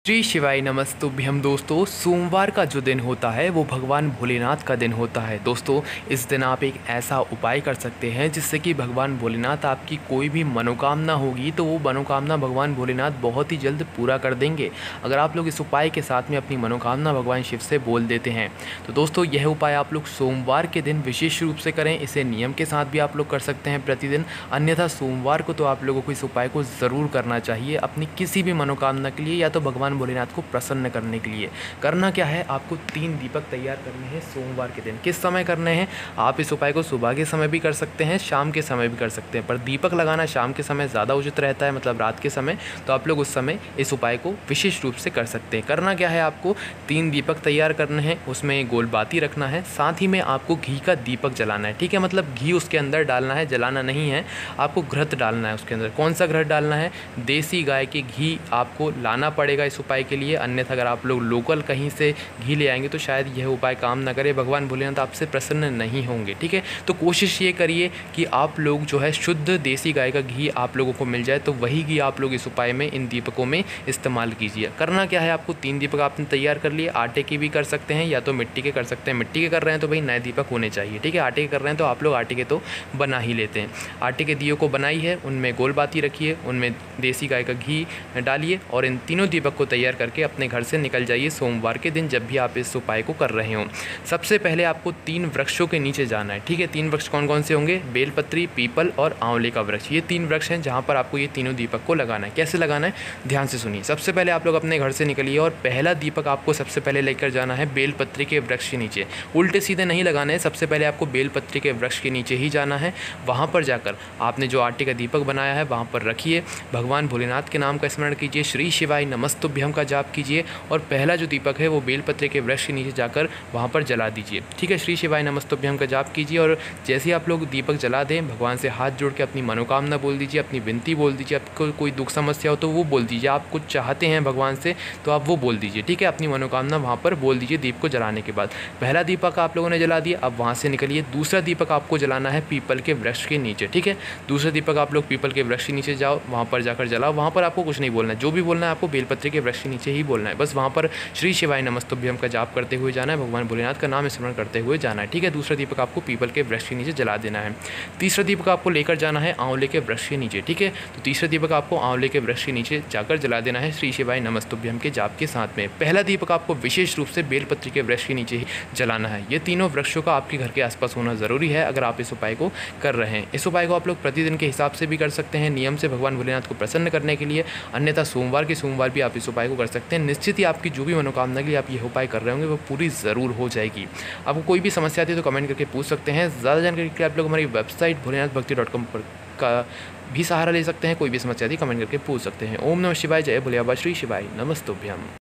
श्री शिवाय नमस्तुभ्यम। दोस्तों, सोमवार का जो दिन होता है वो भगवान भोलेनाथ का दिन होता है। दोस्तों, इस दिन आप एक ऐसा उपाय कर सकते हैं जिससे कि भगवान भोलेनाथ आपकी कोई भी मनोकामना होगी तो वो मनोकामना भगवान भोलेनाथ बहुत ही जल्द पूरा कर देंगे, अगर आप लोग इस उपाय के साथ में अपनी मनोकामना भगवान शिव से बोल देते हैं। तो दोस्तों, यह उपाय आप लोग सोमवार के दिन विशेष रूप से करें। इसे नियम के साथ भी आप लोग कर सकते हैं प्रतिदिन, अन्यथा सोमवार को तो आप लोगों को इस उपाय को ज़रूर करना चाहिए अपनी किसी भी मनोकामना के लिए या तो भगवान भोलेनाथ को प्रसन्न करने के लिए। करना क्या है, आपको 3 दीपक तैयार करने हैं सोमवार के दिन। किस समय करने हैं? आप इस उपाय को सुबह के समय भी कर सकते हैं, शाम के समय भी कर सकते हैं, पर दीपक लगाना शाम के समय ज़्यादा उचित रहता है, मतलब रात के समय। तो आप लोग उस समय इस उपाय को विशेष रूप से कर सकते हैं। करना क्या है, आपको 3 दीपक तैयार करने हैं, उसमें गोल बाती रखना है, साथ ही में आपको घी का दीपक जलाना है। ठीक है, मतलब घी उसके अंदर डालना है, जलाना नहीं है। आपको घृत डालना है उसके अंदर। कौन सा घृत डालना है? देसी गाय के घी आपको लाना पड़ेगा इस उपाय के लिए, अन्यथा अगर आप लोग लोकल कहीं से घी ले आएंगे तो शायद यह उपाय काम ना करे, भगवान भोलेनाथ आपसे प्रसन्न नहीं होंगे। ठीक है, तो कोशिश ये करिए कि आप लोग जो है शुद्ध देसी गाय का घी आप लोगों को मिल जाए, तो वही घी आप लोग इस उपाय में इन दीपकों में इस्तेमाल कीजिए। करना क्या है, आपको 3 दीपक आपने तैयार कर लिए। आटे के भी कर सकते हैं या तो मिट्टी के कर सकते हैं। मिट्टी के कर रहे हैं तो भाई नए दीपक होने चाहिए। ठीक है, आटे के कर रहे हैं तो आप लोग आटे के तो बना ही लेते हैं। आटे के दियों को बनाई है, उनमें गोल बाती रखिए, उनमें देसी गाय का घी डालिए और इन तीनों दीपक को तैयार करके अपने घर से निकल जाइए सोमवार के दिन, जब भी आप इस उपाय को कर रहे हों। सबसे पहले आपको 3 वृक्षों के नीचे जाना है। ठीक है, 3 वृक्ष कौन कौन से होंगे? बेलपत्री, पीपल और आंवले का वृक्ष। ये 3 वृक्ष हैं जहाँ पर आपको ये तीनों दीपक को लगाना है। कैसे लगाना है, ध्यान से सुनिए। सबसे पहले आप लोग अपने घर से निकलिए और पहला दीपक आपको सबसे पहले लेकर जाना है बेलपत्री के वृक्ष के नीचे। उल्टे सीधे नहीं लगाना है, सबसे पहले आपको बेलपत्री के वृक्ष के नीचे ही जाना है। वहाँ पर जाकर आपने जो आटे का दीपक बनाया है वहाँ पर रखिए, भगवान भोलेनाथ के नाम का स्मरण कीजिए, श्री शिवाय नमस्तुभ्यम का जाप कीजिए और पहला जो दीपक है वो बेलपत्र के वृक्ष के नीचे जाकर वहाँ पर जला दीजिए। ठीक है, श्री शिवाय नमस्तुभ्यम का जाप कीजिए और जैसे ही आप लोग दीपक जला दें, भगवान से हाथ जोड़ के अपनी मनोकामना बोल दीजिए, अपनी विनती बोल दीजिए। आपको कोई दुख समस्या हो तो वो बोल दीजिए, आप कुछ चाहते हैं भगवान से तो आप वो बोल दीजिए। ठीक है, अपनी मनोकामना वहाँ पर बोल दीजिए दीप को जलाने के बाद। पहला दीपक आप लोगों ने जला दिया, अब वहाँ से निकलिए। दूसरा दीपक आपको जलाना है पीपल के वृक्ष के नीचे। ठीक है, दूसरा दीपक आप लोग पीपल के वृक्ष के नीचे जाओ, वहाँ पर जाकर जलाओ। वहाँ पर आपको कुछ नहीं बोलना है, जो भी बोलना है आपको बेलपत्र के वृक्ष के नीचे ही बोलना है। बस वहाँ पर श्री शिवाय नमस्तुभ्यम का जाप करते हुए जाना है, भगवान भोलेनाथ का नाम स्मरण करते हुए जाना है। ठीक है, दूसरा दीपक आपको पीपल के वृक्ष के नीचे जला देना है। तीसरा दीपक आपको लेकर जाना है आंवले के वृक्ष के नीचे। ठीक है, तो तीसरा दीपक आपको आंवले के वृक्ष के नीचे जाकर जला देना है श्री शिवाय नमस्तुभ्यम के जाप के साथ में। पहला दीपक आपको विशेष रूप से बेलपत्र के वृक्ष के नीचे ही जलाना है। ये तीनों वृक्षों का आपके घर के आसपास होना ज़रूरी है अगर आप इस उपाय को कर रहे हैं। इस उपाय को आप लोग प्रतिदिन के हिसाब से भी कर सकते हैं, नियम से भगवान भोलेनाथ को प्रसन्न करने के लिए, अन्यथा सोमवार के सोमवार भी आप इस उपाय को कर सकते हैं। निश्चित ही आपकी जो भी मनोकामना के लिए आप ये उपाय कर रहे होंगे वो पूरी ज़रूर हो जाएगी। आपको कोई भी समस्या आती है तो कमेंट करके पूछ सकते हैं। ज़्यादा जानकारी के लिए आप लोग हमारी वेबसाइट भोलेनाथभक्ति.com पर का भी सहारा ले सकते हैं। कोई भी समस्या आती है कमेंट करके पूछ सकते हैं। ओम नमः शिवाय, जय भोले बाबा, श्री शिवाय नमस्तुभ्यम।